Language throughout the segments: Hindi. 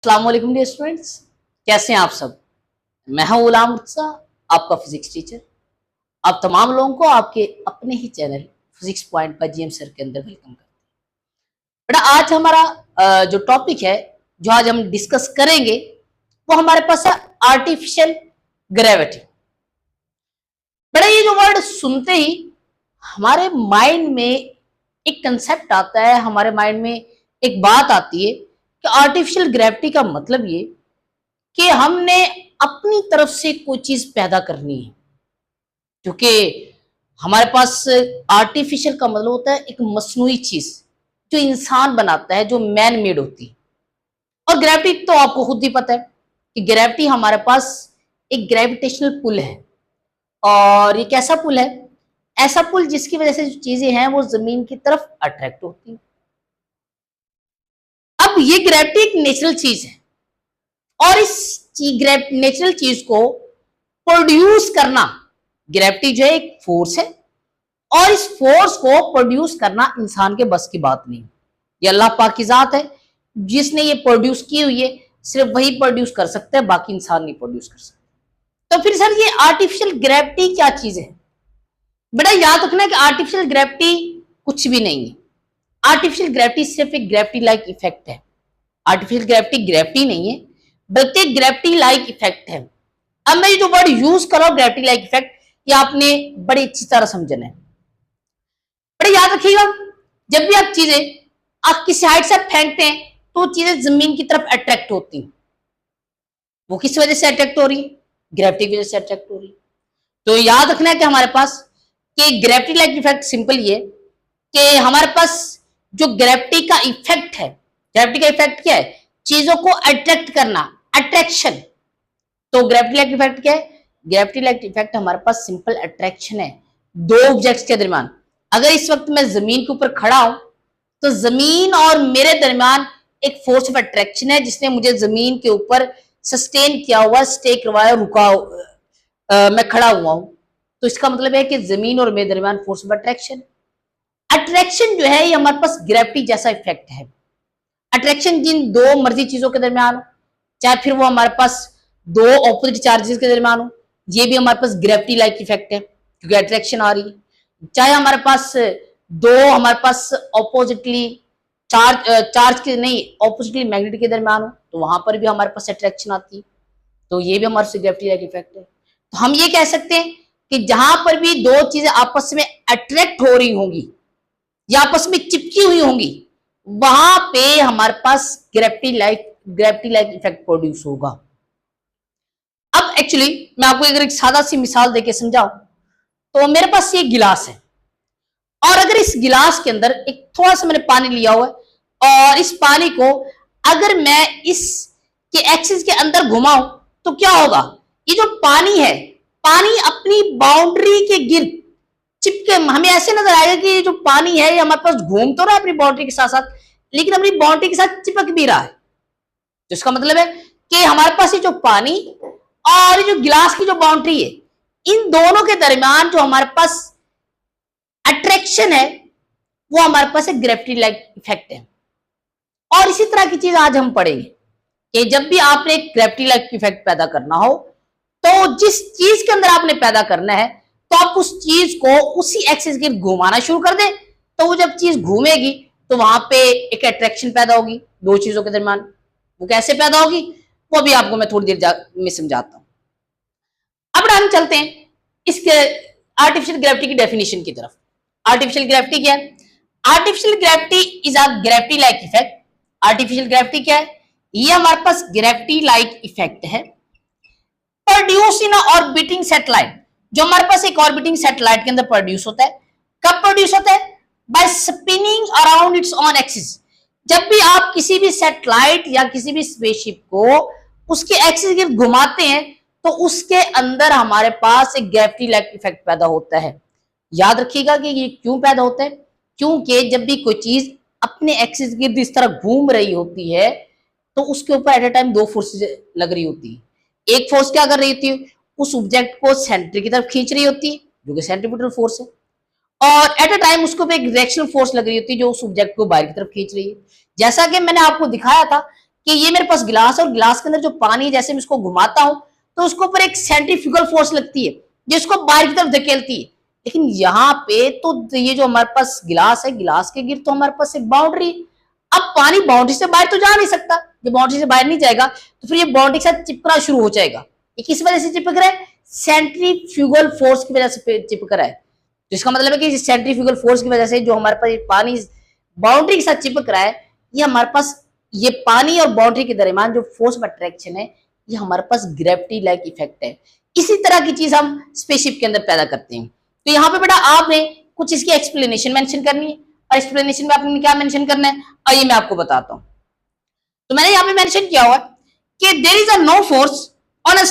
अस्सलाम वालेकुम डियर स्टूडेंट्स, कैसे हैं आप सब। मैं हूं गुलाम मुर्तजा, आपका फिजिक्स टीचर। आप तमाम लोगों को आपके अपने ही चैनल फिजिक्स पॉइंट पर जीएम सर के अंदर वेलकम करते हैं। बेटा आज हमारा जो टॉपिक है, जो आज हम डिस्कस करेंगे, वो हमारे पास है आर्टिफिशियल ग्रेविटी। बेटा ये जो वर्ड सुनते ही हमारे माइंड में एक कंसेप्ट आता है, हमारे माइंड में एक बात आती है कि आर्टिफिशियल ग्रेविटी का मतलब ये कि हमने अपनी तरफ से कोई चीज पैदा करनी है। क्योंकि हमारे पास आर्टिफिशियल का मतलब होता है एक मसनूई चीज जो इंसान बनाता है, जो मैन मेड होती है। और ग्रेविटी तो आपको खुद ही पता है कि ग्रेविटी हमारे पास एक ग्रेविटेशनल पुल है। और ये कैसा पुल है? ऐसा पुल जिसकी वजह से जो चीजें हैं वो जमीन की तरफ अट्रैक्ट होती हैं। अब ये ग्रेविटी एक नेचुरल चीज है और इस नेचुरल चीज को प्रोड्यूस करना, ग्रेविटी जो है एक फोर्स है और इस फोर्स को प्रोड्यूस करना इंसान के बस की बात नहीं। ये अल्लाह पाक की जात है, जिसने ये प्रोड्यूस की हुई है, सिर्फ वही प्रोड्यूस कर सकता है, बाकी इंसान नहीं प्रोड्यूस कर सकता। तो फिर सर ये आर्टिफिशियल ग्रेविटी क्या चीज है? बेटा याद रखना है कि आर्टिफिशियल ग्रेविटी कुछ भी नहीं है। आर्टिफिशियल ग्रेविटी सिर्फ एक ग्रेविटी लाइक इफेक्ट है। आर्टिफिशियल ग्रेविटी ग्रेविटी नहीं है, बल्कि ग्रेविटी लाइक इफेक्ट है। अब मैं जो वर्ड यूज कर रहा हूं ग्रेविटी लाइक इफेक्ट, ये आपने बड़ी अच्छी तरह समझना है। बड़े याद रखिएगा, जब भी आप चीजें आप किसी हाइट से फेंकते हैं तो चीजें जमीन की तरफ अट्रैक्ट होती हैं। वो किस वजह से अट्रैक्ट हो रही है? ग्रेविटी की वजह से अट्रैक्ट हो रही है। तो याद रखना है कि हमारे पास कि ग्रेविटी लाइक इफेक्ट सिंपल ये कि हमारे पास जो ग्रेविटी का इफेक्ट है, ग्रेविटी का इफेक्ट क्या है? चीजों को अट्रैक्ट करना, अट्रैक्शन। तो ग्रेविटी लाइक इफेक्ट क्या है? ग्रेविटी लाइक इफेक्ट हमारे पास सिंपल अट्रैक्शन है दो ऑब्जेक्ट्स के दरमियान। अगर इस वक्त मैं जमीन के ऊपर खड़ा हूं तो जमीन और मेरे दरमियान एक फोर्स ऑफ अट्रैक्शन है जिसने मुझे जमीन के ऊपर सस्टेन किया हुआ, स्टे करवाया, रुका, मैं खड़ा हुआ हूं। तो इसका मतलब है कि जमीन और मेरे दरमियान फोर्स ऑफ अट्रैक्शन। अट्रैक्शन जो है ये हमारे पास ग्रेविटी जैसा इफेक्ट है। अट्रैक्शन जिन दो मर्जी चीजों के दरमियान हो, चाहे फिर वो हमारे पास दो ऑपोजिट चार्जेस के दरमियान हो, ये भी हमारे पास ग्रेविटी लाइक इफेक्ट है क्योंकि अट्रैक्शन आ रही है। चाहे हमारे पास हमारे पास ऑपोजिटली चार्ज के नहीं, ऑपोजिटली मैग्नेट के दरमियान हो, तो वहां पर भी हमारे पास अट्रैक्शन आती है। तो ये भी हमारे पास ग्रेविटी लाइक इफेक्ट है। तो हम ये कह सकते हैं कि जहां पर भी दो चीजें आपस में अट्रैक्ट हो रही होंगी या आपस में चिपकी हुई होंगी, वहां पे हमारे पास ग्रेविटी लाइक इफेक्ट प्रोड्यूस होगा। अब एक्चुअली मैं आपको अगर एक सादा सी मिसाल देके समझाऊं तो मेरे पास ये गिलास है और अगर इस गिलास के अंदर एक थोड़ा सा मैंने पानी लिया हुआ है और इस पानी को अगर मैं इस के एक्सिस के अंदर घुमाऊं तो क्या होगा? ये जो पानी है, पानी अपनी बाउंड्री के गिर्द चिपके, हमें ऐसे नजर आएगा कि ये जो पानी है ये हमारे पास घूम तो रहा है अपनी बाउंड्री के साथ साथ, लेकिन अपनी बाउंड्री के साथ चिपक भी रहा है। तो इसका मतलब है कि हमारे पास ये जो पानी और ये जो गिलास की जो बाउंड्री है, इन दोनों के दरमियान जो हमारे पास अट्रैक्शन है वो हमारे पास एक ग्रेविटी लाइक इफेक्ट है। और इसी तरह की चीज आज हम पढ़ेंगे कि जब भी आपने एक ग्रेविटी लाइक इफेक्ट पैदा करना हो तो जिस चीज के अंदर आपने पैदा करना है तो आप उस चीज को उसी एक्सिस के घुमाना शुरू कर दें। तो वो जब चीज घूमेगी तो वहां पे एक अट्रैक्शन पैदा होगी दो चीजों के दरमियान। वो कैसे पैदा होगी वो भी आपको मैं थोड़ी देर में समझाता हूं। अब हम चलते हैं इसके आर्टिफिशियल ग्रेविटी की डेफिनेशन की तरफ। आर्टिफिशियल ग्रेविटी क्या है? Artificial gravity is a gravity like effect. Artificial gravity क्या है? ये हमारे पास ग्रेविटी लाइक इफेक्ट है प्रोड्यूस इन ऑर्बिटिंग सैटेलाइट, जो हमारे पास एक ऑर्बिटिंग सैटेलाइट के अंदर प्रोड्यूस होता है। कब प्रोड्यूस होता है? By spinning around its on axis. जब भी आप किसी भी सैटेलाइट या किसी भी स्पेसशिप को उसके एक्सिस के घुमाते हैं तो उसके अंदर हमारे पास एक ग्रेविटी लाइक इफेक्ट पैदा होता है। याद रखिएगा कि ये क्यों पैदा होता है? क्योंकि जब भी कोई चीज अपने एक्सिस के इस तरह घूम रही होती है तो उसके ऊपर एट ए टाइम दो फोर्सेज लग रही होती है। एक फोर्स क्या कर रही होती है? उस ऑब्जेक्ट को सेंटर की तरफ खींच रही होती है जो कि सेंट्रीपिटल फोर्स है, और एट अ टाइम उसको एक डायरेक्शनल फोर्स लग रही होती है जो उस ऑब्जेक्ट को बाहर की तरफ खींच रही है। जैसा कि मैंने आपको दिखाया था कि ये मेरे पास गिलास है और गिलास के अंदर जो पानी है, जैसे मैं इसको घुमाता हूं तो उसके ऊपर एक सेंट्रीफ्यूगल फोर्स लगती है जिसको बाहर की तरफ धकेलती है। लेकिन यहाँ पे तो ये जो हमारे पास गिलास है, गिलास के गिर तो हमारे पास एक बाउंड्री। अब पानी बाउंड्री से बाहर तो जा नहीं सकता, जब बाउंड्री से बाहर नहीं जाएगा तो फिर ये बाउंड्री के साथ चिपकना शुरू हो जाएगा। ये किस वजह से चिपक रहा है? सेंट्रीफ्यूगल फोर्स की वजह से चिपक रहा है। तो इसका मतलब है कि सेंट्रीफ्यूगल फोर्स की वजह से जो हमारे पास पानी बाउंड्री के साथ चिपक रहा है, ये हमारे पास ये पानी और बाउंड्री के दरमियान जो फोर्स ऑफ अट्रैक्शन है, ये हमारे पास ग्रेविटी लाइक इफेक्ट है। इसी तरह की चीज हम स्पेसशिप के अंदर पैदा करते हैं। तो यहाँ पे बेटा आपने कुछ इसकी एक्सप्लेनेशन मेंशन करनी है, और एक्सप्लेनेशन में आपने क्या मेंशन करना है आइए मैं आपको बताता हूँ। तो मैंने यहाँ पे मेंशन किया हुआ कि there is a no force on a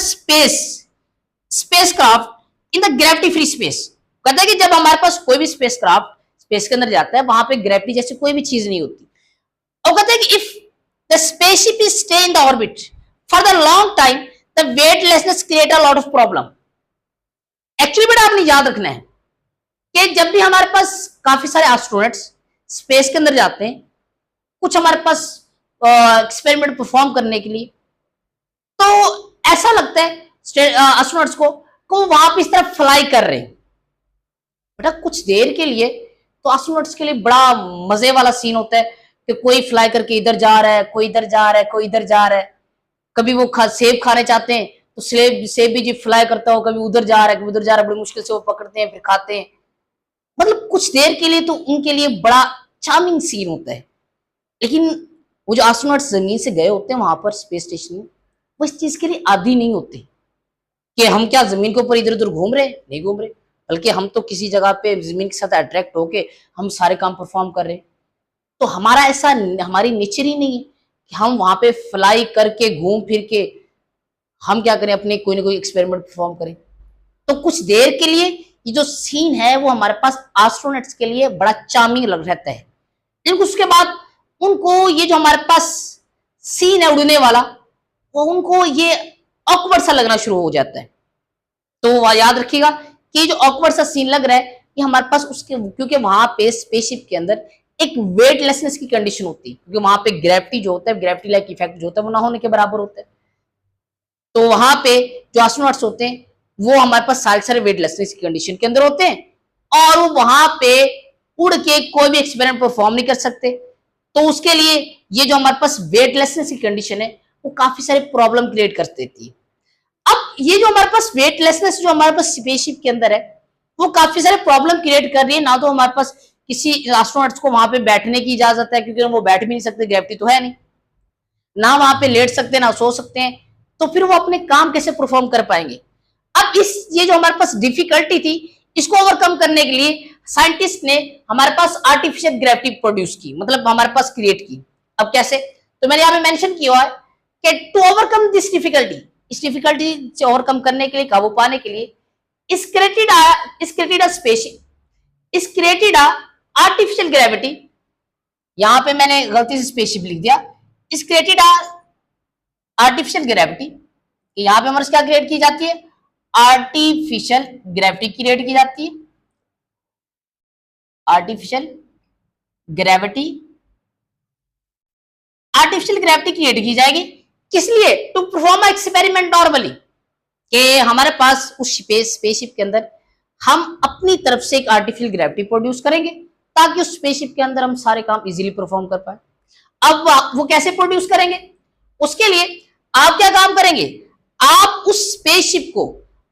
spacecraft in the gravity free space. कहता है कि जब हमारे पास कोई भी स्पेसक्राफ्ट स्पेस के अंदर जाता है, वहां पे ग्रेविटी जैसी कोई भी चीज नहीं होती। और कहते हैं कि if the spaceship is stay in the orbit for the long time the weightlessness create a lot of problem. Actually बेटा आपने याद रखना है कि जब भी हमारे पास काफी सारे एस्ट्रोनॉट्स स्पेस के अंदर जाते हैं, कुछ हमारे पास एक्सपेरिमेंट परफॉर्म करने के लिए, तो ऐसा लगता है एस्ट्रोनॉट्स को वहां पे इस तरह फ्लाई कर रहे हैं। बेटा कुछ देर के लिए तो एस्ट्रोनॉट्स के लिए बड़ा मजे वाला सीन होता है कि कोई फ्लाई करके इधर जा रहा है, कोई इधर जा रहा है, कोई इधर जा रहा है। कभी वो सेब खाने चाहते हैं तो सेब भी जी फ्लाई करता हो, कभी उधर जा रहा है, कभी उधर जा रहा है, बड़ी मुश्किल से वो पकड़ते हैं फिर खाते हैं। मतलब कुछ देर के लिए तो उनके लिए बड़ा चार्मिंग सीन होता है। लेकिन वो जो एस्ट्रोनॉट्स जमीन से गए होते हैं वहां पर स्पेस स्टेशन में, वो इस चीज के लिए आदी नहीं होते कि हम क्या जमीन के ऊपर इधर उधर घूम रहे, नहीं घूम रहे, बल्कि हम तो किसी जगह पे जमीन के साथ अट्रैक्ट होके हम सारे काम परफॉर्म कर रहे हैं। तो हमारा ऐसा, हमारी नेचर ही नहीं है कि हम वहां पे फ्लाई करके घूम फिर के हम क्या करें, अपने कोई ना कोई एक्सपेरिमेंट परफॉर्म करें। तो कुछ देर के लिए ये जो सीन है वो हमारे पास एस्ट्रोनॉट्स के लिए बड़ा चार्मिंग लग रहता है। लेकिन उसके बाद उनको ये जो हमारे पास सीन है उड़ने वाला, वो उनको ये ऑकवर्ड सा लगना शुरू हो जाता है। तो याद रखिएगा कि जो ऑकवर्ड सा सीन लग रहा है ये हमारे पास उसके, क्योंकि वहां पे स्पेसशिप के अंदर एक वेटलेसनेस की कंडीशन होती है, क्योंकि वहां पे ग्रेविटी जो होता है, ग्रेविटी लाइक इफेक्ट जो होता है वो ना होने के बराबर होता है। तो वहां पे जो एस्ट्रोनॉट्स होते हैं वो हमारे पास सारे वेटलेसनेस की कंडीशन के अंदर होते हैं और वो वहां पे उड़ के कोई भी एक्सपेरिमेंट परफॉर्म नहीं कर सकते। तो उसके लिए ये जो हमारे पास वेटलेसनेस की कंडीशन है वो काफी सारे प्रॉब्लम क्रिएट कर देती है। अब ये जो हमारे पास वेटलेसनेस जो हमारे पास स्पेसशिप के अंदर है वो काफी सारे प्रॉब्लम क्रिएट कर रही है। ना तो हमारे पास किसी एस्ट्रोनॉट्स को वहां पे बैठने की इजाजत है, क्योंकि वो बैठ भी नहीं सकते, ग्रेविटी तो है नहीं, ना वहां पे लेट सकते ना सो सकते हैं। तो फिर वो अपने काम कैसे परफॉर्म कर पाएंगे? अब ये जो हमारे पास डिफिकल्टी थी इसको ओवरकम करने के लिए साइंटिस्ट ने हमारे पास आर्टिफिशियल ग्रेविटी प्रोड्यूस की, मतलब हमारे पास क्रिएट की। अब कैसे? तो मैंने यहाँ पे मेंशन किया है कि टू ओवरकम दिस डिफिकल्टी, इस डिफिकल्टी से ओवरकम करने के लिए, काबू पाने के लिए इस क्रिएटेड आर्टिफिशियल ग्रेविटी, यहां पे मैंने गलती से स्पेसशिप लिख दिया, इस क्रिएटेड आर्टिफिशियल ग्रेविटी, यहां पे हमारे क्या क्रिएट की जाती है? आर्टिफिशियल ग्रेविटी क्रिएट की जाती है। आर्टिफिशियल ग्रेविटी क्रिएट की जाएगी, किस लिए? टू परफॉर्म एक्सपेरिमेंट नॉर्मली, कि हमारे पास उस स्पेसशिप के अंदर हम अपनी तरफ से एक आर्टिफिशियल ग्रेविटी प्रोड्यूस करेंगे ताकि उस स्पेसशिप के अंदर हम सारे काम इजीली परफॉर्म कर पाए। अब वो कैसे प्रोड्यूस करेंगे? उसके लिए आप क्या काम करेंगे? आप उस स्पेसशिप को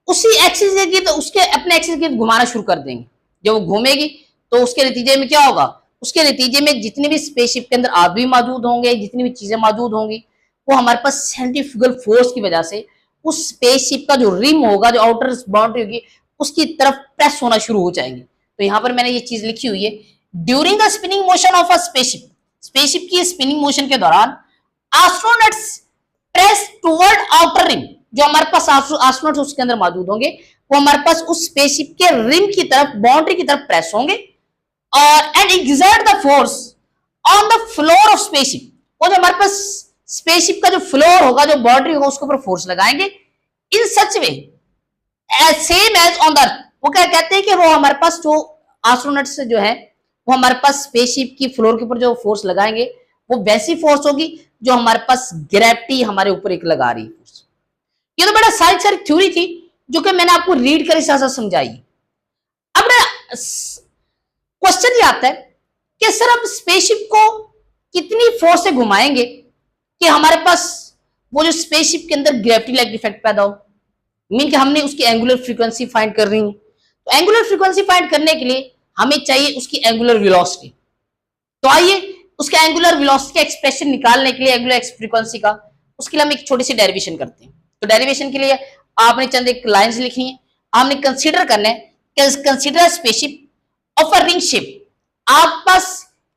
उसी एक्सिस के गिर्द, उसके अपने एक्सिस के गिर्द घुमाना शुरू कर देंगे। जब वो घूमेगी तो उसके नतीजे में क्या होगा? उसके नतीजे में जितने भी स्पेसशिप के अंदर आदमी मौजूद होंगे, जितनी भी चीजें मौजूद होंगी, वो हमारे पास सेंट्रीफ्यूगल फोर्स की वजह से उस स्पेसशिप का जो रिम होगा, जो आउटर बाउंड्री होगी, उसकी तरफ प्रेस होना शुरू हो जाएंगे। तो यहां पर मैंने ये चीज लिखी हुई है, during the spinning motion of a spaceship की स्पिनिंग मोशन के दौरान astronauts press toward outer rim, जो हमारे पास एस्ट्रोनॉट्स उसके अंदर मौजूद होंगे वो हमारे पास उस स्पेसशिप के रिम की तरफ, बाउंड्री की तरफ प्रेस होंगे और and exert the force on the floor of spaceship, वो जो हमारे पास स्पेसशिप का जो फ्लोर होगा, जो बाउंड्री होगा, उसके ऊपर फोर्स लगाएंगे in such way same as on the earth. वो क्या कहते हैं कि वो हमारे पास जो एस्ट्रोनॉट्स जो है वो हमारे पास स्पेसशिप की फ्लोर के ऊपर जो फोर्स लगाएंगे वो वैसी फोर्स होगी जो हमारे पास ग्रेविटी हमारे ऊपर एक लगा रही फोर्स। ये तो बड़ा सारी थ्योरी थी जो कि मैंने आपको रीड कर साथ समझाई। अब क्वेश्चन ये आता है कि सर अब स्पेसशिप को कितनी फोर्स से घुमाएंगे कि हमारे पास वो जो स्पेसशिप के अंदर ग्रेविटी लाइक इफेक्ट पैदा हो, मीन कि हमने उसकी एंगुलर फ्रीक्वेंसी फाइंड कर रही है। तो एंगुलर फ्रीक्वेंसी फाइंड करने के लिए हमें चाहिए उसकी एंगुलर वेलोसिटी। तो आइए उसके एंगुलर वेलोसिटी का एक्सप्रेशन निकालने के लिए एंगुलर फ्रीक्वेंसी का, उसके लिए हम एक छोटी सी डेरिवेशन करते हैं। तो डेरिवेशन के लिए आपने चंद एक लाइंस लिखी है, आपने कंसीडर करना है consider spaceship of a ring shape. आप पास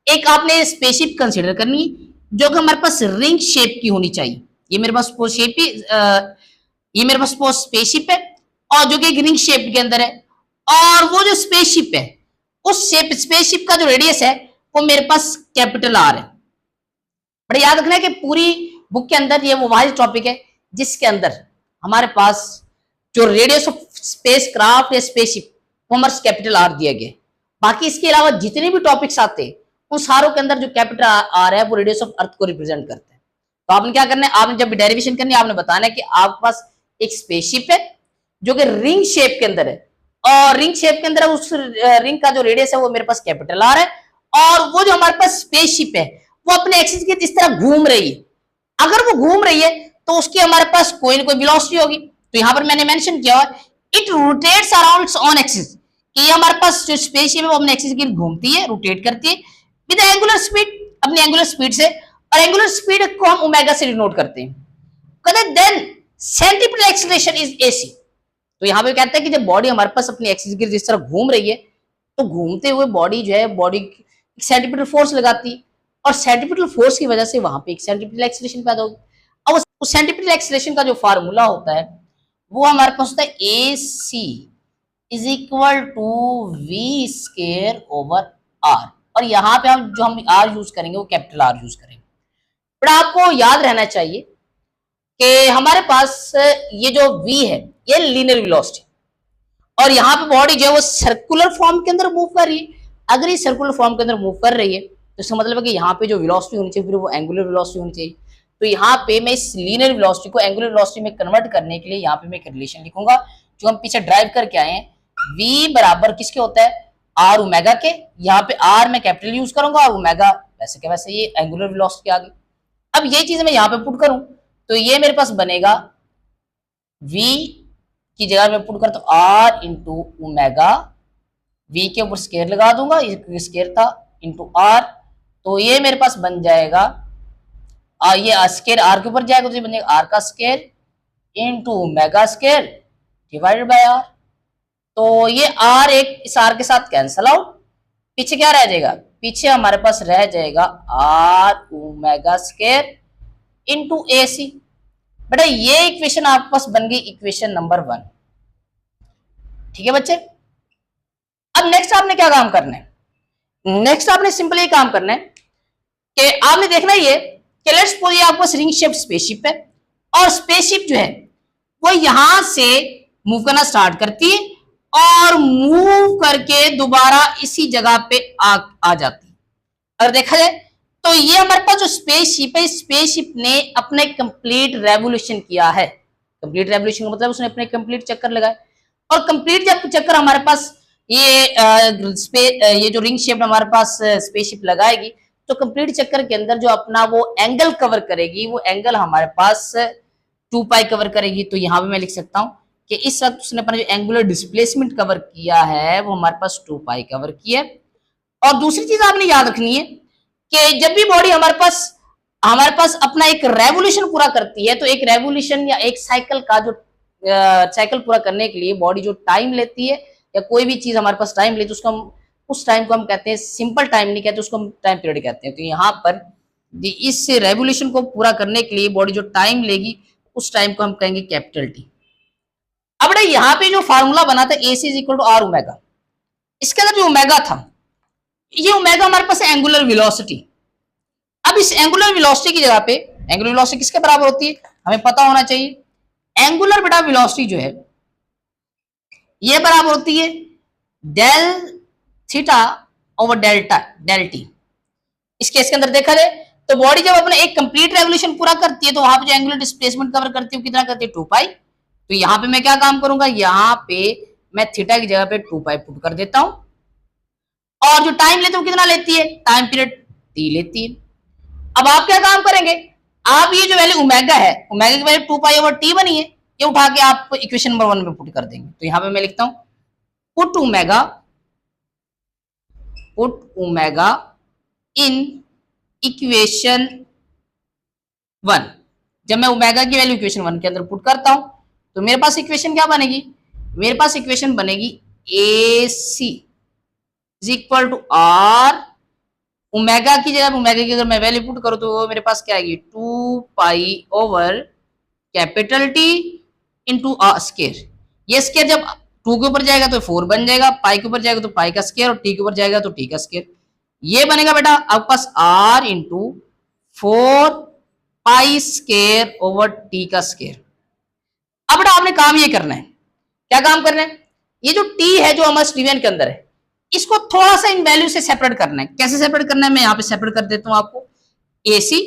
एक आपने स्पेसशिप कंसीडर करनी है जो कि हमारे पास रिंग शेप की होनी चाहिए। ये मेरे पास शेप ही ये मेरे पास स्पेसशिप है और जो कि एक रिंग शेप के अंदर है, और वो जो स्पेसशिप है उस स्पेसशिप का जो रेडियस है वो मेरे पास कैपिटल आर है। बड़ा याद रखना है कि पूरी बुक के अंदर ये वो वाइज टॉपिक है जिसके अंदर हमारे पास जो रेडियस ऑफ स्पेस क्राफ्ट या स्पेसशिप वो हमारे कैपिटल आर दिया गया। बाकी इसके अलावा जितने भी टॉपिक्स आते हैं उन सारों के अंदर जो कैपिटल आर है वो रेडियस ऑफ अर्थ को रिप्रेजेंट करते हैं। तो आपने क्या करना है, आपने जब डेरिवेशन करनी है आपने बताना है कि आपके पास एक स्पेसशिप है जो कि रिंग शेप के अंदर है, और रिंग शेप के अंदर उस रिंग का जो रेडियस है वो मेरे पास कैपिटल आर है, और वो जो हमारे पास स्पेसशिप है वो अपने एक्सिस के इस तरह घूम रही है। अगर वो घूम रही है तो उसकी हमारे पास कोई ना कोई वेलोसिटी होगी। तो यहां पर मैंने मेंशन किया it rotates around its own axis, कि ये हमारे पास जो स्पेसशिप है वो अपने एक्सिस के घूमती है, रोटेट करती है विद एंगुलर स्पीड, अपनी एंगुलर स्पीड से, और एंगुलर स्पीड को हम ओमेगा से डिनोट करते हैं। कहते हैं then centimetre acceleration is AC. तो यहां पे कहता है कि जब बॉडी हमारे पास अपनी एक्सिस के जिस तरह घूम रही है तो घूमते हुए बॉडी जो है बॉडी सेंटीमीटर फोर्स लगाती है, और सेंटीमीटर फोर्स की वजह से वहां पे एक सेंटीमीटर एक्सीलरेशन पैदा होगी। अब उस सेंटीमीटर एक्सीलरेशन का जो फार्मूला होता है वो हमारे पास होता है A C is equal to V square over R, और यहाँ पे हम आर यूज करेंगे वो कैपिटल आर यूज करेंगे। बट आपको याद रहना चाहिए कि हमारे पास ये जो v है ये लीनियर वेलोसिटी, और यहाँ पे बॉडी जो है वो सर्कुलर फॉर्म के अंदर मूव कर रही है। अगर ये सर्कुलर फॉर्म के अंदर मूव कर रही है तो इसका मतलब है कि यहाँ पे जो वेलोसिटी होनी चाहिए फिर वो एंगुलर वेलोसिटी होनी चाहिए। तो यहाँ पे मैं इस लीनियर वेलोसिटी को एंगुलर वेलोसिटी में कन्वर्ट करने के लिए यहाँ पे मैं एक रिलेशन लिखूंगा जो हम पीछे ड्राइव करके आए हैं। v बराबर किसके होता है, आर ओमेगा के। यहाँ पे आर मैं कैपिटल यूज करूंगा और ओमेगा वैसे के वैसे ये एंगुलर वेलोसिटी आ गई। अब ये चीज मैं यहाँ पे पुट करूं तो ये मेरे पास बनेगा v की जगह मैं पुट करता हूं r इंटू ओमेगा, v के ऊपर स्केयर लगा दूंगा, ये स्केयर था इंटू r, तो ये मेरे पास बन जाएगा ये स्केयर r के ऊपर जाएगा तो ये बन जाएगा r का square into omega square divided by r। तो ये r एक इस r के साथ कैंसल आउट, पीछे क्या रह जाएगा, पीछे हमारे पास रह जाएगा r ओमेगा स्केयर इंटू ए सी। बेटा ये इक्वेशन आपके पास बन गई इक्वेशन नंबर 1। ठीक है बच्चे। अब नेक्स्ट आपने क्या काम करना है, नेक्स्ट आपने सिंपल ये काम करना है कि आपने देखना ये कि लेट्स सपोज ये आपके पास रिंग शेप स्पेसशिप है, और स्पेसशिप जो है वो यहां से मूव करना स्टार्ट करती है और मूव करके दोबारा इसी जगह पे आ जाती है। अगर देखा जाए तो ये हमारे पास जो स्पेसशिप है, स्पेसशिप ने अपने कंप्लीट रेवोल्यूशन किया है। कंप्लीट रेवोल्यूशन का मतलब उसने अपने कंप्लीट चक्कर लगाए, और कंप्लीट जब चक्कर हमारे पास ये जो रिंग शेप हमारे पास स्पेसशिप लगाएगी तो कंप्लीट चक्कर के अंदर जो अपना वो एंगल कवर करेगी वो एंगल हमारे पास 2 पाई कवर करेगी। तो यहां पे मैं लिख सकता हूं कि इस वक्त उसने अपना जो एंगुलर डिस्प्लेसमेंट कवर किया है वो हमारे पास 2 पाई कवर किया है। और दूसरी चीज आपने याद रखनी है कि जब भी बॉडी हमारे पास अपना एक रेवोल्यूशन पूरा करती है तो एक रेवोल्यूशन या एक साइकिल का जो साइकिल पूरा करने के लिए बॉडी जो टाइम लेती है या कोई भी चीज हमारे पास टाइम लेती है उसको हम उस टाइम को हम कहते हैं सिंपल टाइम नहीं कहते, उसको हम टाइम पीरियड कहते हैं। तो यहाँ पर इस रेवोल्यूशन को पूरा करने के लिए बॉडी जो टाइम लेगी उस टाइम को हम कहेंगे कैपिटल टी। अब यहाँ पे जो फार्मूला बना था A C is equal to R omega, इसके अंदर जो ओमेगा था ये ओमेगा हमारे पास है एंगुलर वेलोसिटी। अब इस एंगुलर वेलोसिटी की जगह पे एंगुलर वेलोसिटी किसके बराबर होती है हमें पता होना चाहिए। एंगुलर बेटा वेलोसिटी जो है ये बराबर होती है del theta over delta del T. इस केस के अंदर देखा जाए तो बॉडी जब अपना एक कंप्लीट रेवोल्यूशन पूरा करती है तो वहां पे जो एंगुलर डिस्प्लेसमेंट कवर करती है कितना करती है 2 पाई। तो यहाँ पे मैं क्या काम करूंगा, यहाँ पे मैं थीटा की जगह पे 2 पाई पुट कर देता हूं, और जो टाइम लेते हो कितना लेती है, टाइम पीरियड टी लेती है। अब आप क्या काम करेंगे, आप ये जो वैल्यू ओमेगा है, ओमेगा की वैल्यू 2 पाई ओवर टी बनी है, ये उठा के आप इक्वेशन नंबर 1 में पुट कर देंगे। तो यहाँ पे मैं लिखता हूं पुट ओमेगा इन इक्वेशन 1। जब मैं ओमेगा की वैल्यू इक्वेशन 1 के अंदर पुट करता हूं तो मेरे पास इक्वेशन क्या बनेगी, मेरे पास इक्वेशन बनेगी A C is equal to R, omega की जगह ओमेगा की अगर मैं वैल्यू पुट करूं तो वो मेरे पास क्या आएगी 2 pi over capital T into R square. ये स्केयर जब 2 के ऊपर जाएगा तो 4 बन जाएगा, पाई के ऊपर जाएगा तो पाई का स्केयर, और टी के ऊपर जाएगा तो टी का स्केयर। ये बनेगा बेटा आपके पास R into 4 pi square over T का स्केयर। अब बेटा आपने काम ये करना है, क्या काम करना है, ये जो टी है जो हमारे स्टीवियन के अंदर है, इसको थोड़ा सा इन वैल्यू से सेपरेट करना है। कैसे सेपरेट करना है, मैं यहां पे सेपरेट कर देता हूं आपको। एसी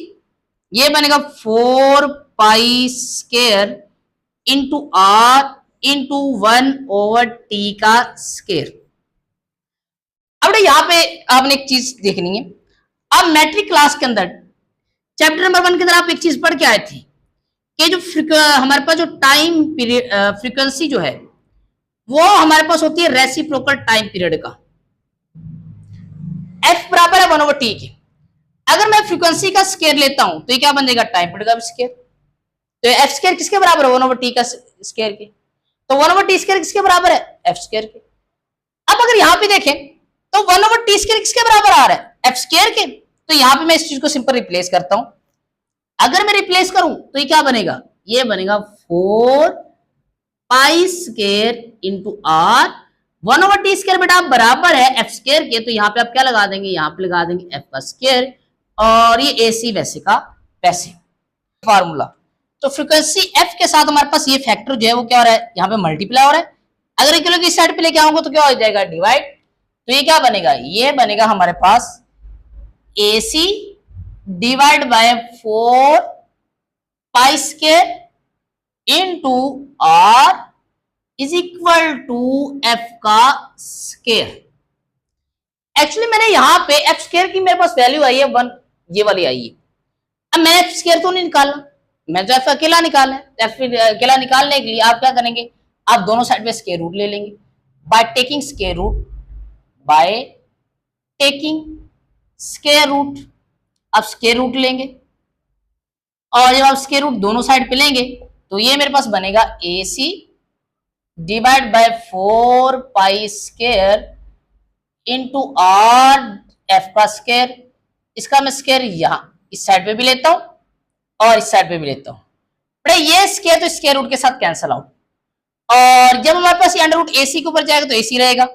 ये बनेगा 4 pi square into R into 1 over T का स्केयर। अब यहां पे आपने एक चीज देखनी है, अब मैट्रिक क्लास के अंदर चैप्टर नंबर 1 के अंदर आप एक चीज पढ़ के आए थे कि जो हमारे पास जो टाइम पीरियड फ्रीक्वेंसी जो है वो हमारे पास होती है रेसिप्रोकल टाइम पीरियड का। एफ बराबर है 1 ओवर टी के। अगर मैं फ्रीक्वेंसी का स्केयर लेता हूं तो ये क्या बन जाएगा टाइम पीरियड का स्केयर। तो एफ स्केयर किसके बराबर है 1 ओवर टी का स्केयर के, तो 1 ओवर टी स्केयर किसके बराबर है एफ स्केयर के। अब अगर यहां पे देखें तो 1 ओवर टी स्केयर किसके बराबर आ रहा है एफ स्केयर के। तो यहां पे मैं इस चीज को सिंपल रिप्लेस करता हूं। अगर मैं रिप्लेस करूं तो ये क्या बनेगा, ये बनेगा 4 pi square into R, 1 over T square बेटा बराबर है एफ स्केयर के। तो यहाँ पे आप क्या लगा देंगे, यहाँ पे लगा देंगे एफ का स्केयर, और ये एसी वैसे का वैसे फार्मूला। तो फ्रीक्वेंसी एफ के साथ हमारे पास ये फैक्टर जो है वो क्या हो रहा है, यहाँ पे मल्टीप्लाई हो रहा है। अगर एक किलो की साइड पे लेके आऊंगा तो क्या हो जाएगा डिवाइड। तो ये क्या बनेगा, ये बनेगा हमारे पास AC divide by 4 pi square into R is equal to F का स्केयर। एक्चुअली मैंने यहां पे एफ स्केयर की मेरे पास वैल्यू आई है 1, ये वाली आई है। अब मैं एफ स्केयर तो नहीं निकालना, मैं तो एफ अकेला निकालना है। एफ अकेला निकालने के लिए आप क्या करेंगे, आप दोनों साइड पे स्क्वायर रूट ले लेंगे by taking square root, by taking square root. आप स्क्वायर रूट लेंगे और जब आप स्क्वायर रूट दोनों साइड पे लेंगे तो ये मेरे पास बनेगा A C divide by 4 pi square into R F का स्क्वायर। इसका मैं स्क्वायर यहां इस साइड पे भी लेता हूं और इस साइड पे भी लेता हूं। बड़े ये स्क्वायर तो स्क्वायर रूट के साथ कैंसिल आउट, और जब हमारे पास ये अंडर रूट एसी के ऊपर जाएगा तो एसी रहेगा।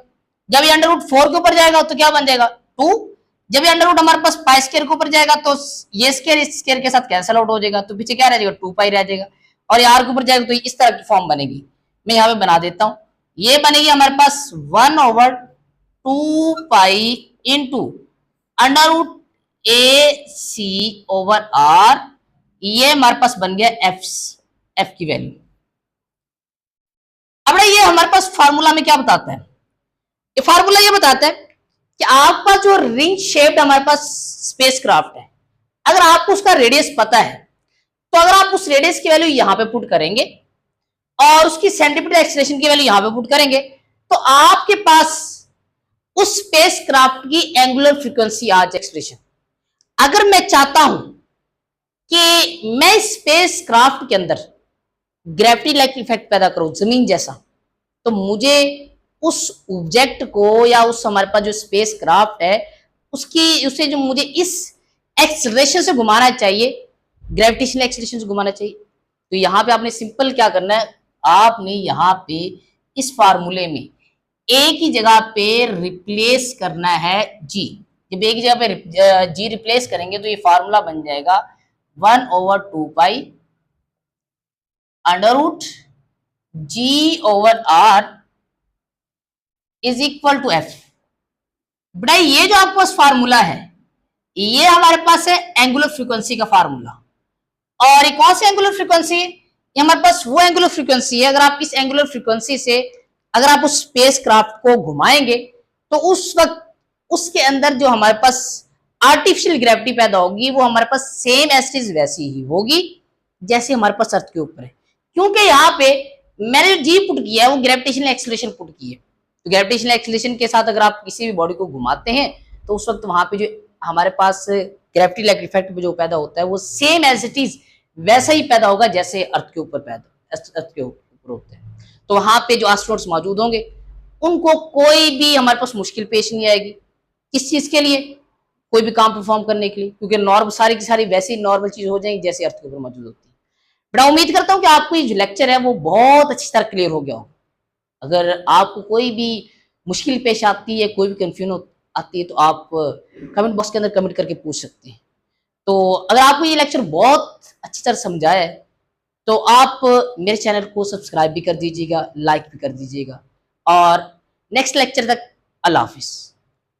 जब ये अंडर रूट 4 के ऊपर जाएगा तो क्या बन जाएगा 2। जब ये अंडर रूट हमारे पास पाई स्क्वायर के ऊपर जाएगा तो ये स्क्वायर इस स्क्वायर के साथ कैंसिल आउट हो जाएगा, तो पीछे क्या रह जाएगा 2 पाई रह जाएगा। और ये आर के ऊपर जाएगा तो इस तरह की फॉर्म बनेगी। मैं यहाँ पे बना देता हूं, ये बनेगी हमारे पास 1 over 2 pi into under root A C over R. ये हमारे पास बन गया एफ की वैल्यू। अब ये हमारे पास फार्मूला में क्या बताता है, ये फार्मूला ये बताता है कि आपका जो रिंग शेप्ड हमारे पास स्पेसक्राफ्ट है, अगर आपको उसका रेडियस पता है तो अगर आप उस रेडियस की वैल्यू यहां पे पुट करेंगे और उसकी सेंटीमीटर एक्सीलरेशन की वैल्यू यहां पे पुट करेंगे तो आपके पास उस स्पेसक्राफ्ट की एंगुलर फ्रीक्वेंसी आज एक्सप्रेशन। अगर मैं चाहता हूं कि मैं स्पेसक्राफ्ट के अंदर ग्रेविटी लाइक इफेक्ट पैदा करूं जमीन जैसा, तो मुझे उस ऑब्जेक्ट को या उस हमारे पास जो स्पेस क्राफ्ट है उसे जो मुझे इस एक्सेलरेशन से घुमाना चाहिए, ग्रेविटेशनल एक्सेलरेशन से घुमाना चाहिए। तो यहां पे आपने सिंपल क्या करना है, आपने यहां पे इस फार्मूले में ए की जगह पे रिप्लेस करना है जी। जब ए की जगह पे जी रिप्लेस करेंगे तो ये फार्मूला बन जाएगा 1 over 2 pi under root G over R is equal to F. बेटा ये जो आपके पास फार्मूला है ये हमारे पास है एंगुलर फ्रीक्वेंसी का फार्मूला। और ये कौन सी एंगुलर फ्रीक्वेंसी है? ये हमारे पास वो एंगुलर फ्रीक्वेंसी है, अगर आप इस एंगुलर फ्रीक्वेंसी से अगर आप उस स्पेस क्राफ्ट को घुमाएंगे तो उस वक्त उसके अंदर जो हमारे पास आर्टिफिशियल ग्रेविटी पैदा होगी वो हमारे पास सेम एज इट इज वैसी ही होगी जैसे हमारे पास अर्थ के ऊपर है। क्योंकि यहाँ पे मैंने जो जी पुट किया है वो ग्रेविटेशनल एक्सीलरेशन पुट की है। तो ग्रेविटेशनल एक्सीलरेशन के साथ अगर आप किसी भी बॉडी को घुमाते हैं तो उस वक्त वहां पे जो हमारे पास ग्रेविटी लाइक इफेक्ट जो पैदा होता है वो सेम एज इट इज वैसा ही पैदा होगा जैसे अर्थ के ऊपर होते हैं। तो वहां पे जो एस्ट्रोनॉट्स मौजूद होंगे उनको कोई भी हमारे पास मुश्किल पेश नहीं आएगी। किस चीज के लिए? कोई भी काम परफॉर्म करने के लिए, क्योंकि नॉर्मल सारी की सारी वैसी नॉर्मल चीज हो जाएंगी जैसे अर्थ के ऊपर मौजूद होती है। बड़ा उम्मीद करता हूँ कि आपको ये जो लेक्चर है वो बहुत अच्छी तरह क्लियर हो गया हो। अगर आपको कोई भी मुश्किल पेश आती है, कोई भी कंफ्यूजन आती है तो आप कमेंट बॉक्स के अंदर कमेंट करके पूछ सकते हैं। तो अगर आपको ये लेक्चर बहुत अच्छी तरह समझाया है तो आप मेरे चैनल को सब्सक्राइब भी कर दीजिएगा, लाइक भी कर दीजिएगा। और नेक्स्ट लेक्चर तक अल्लाह हाफिज़।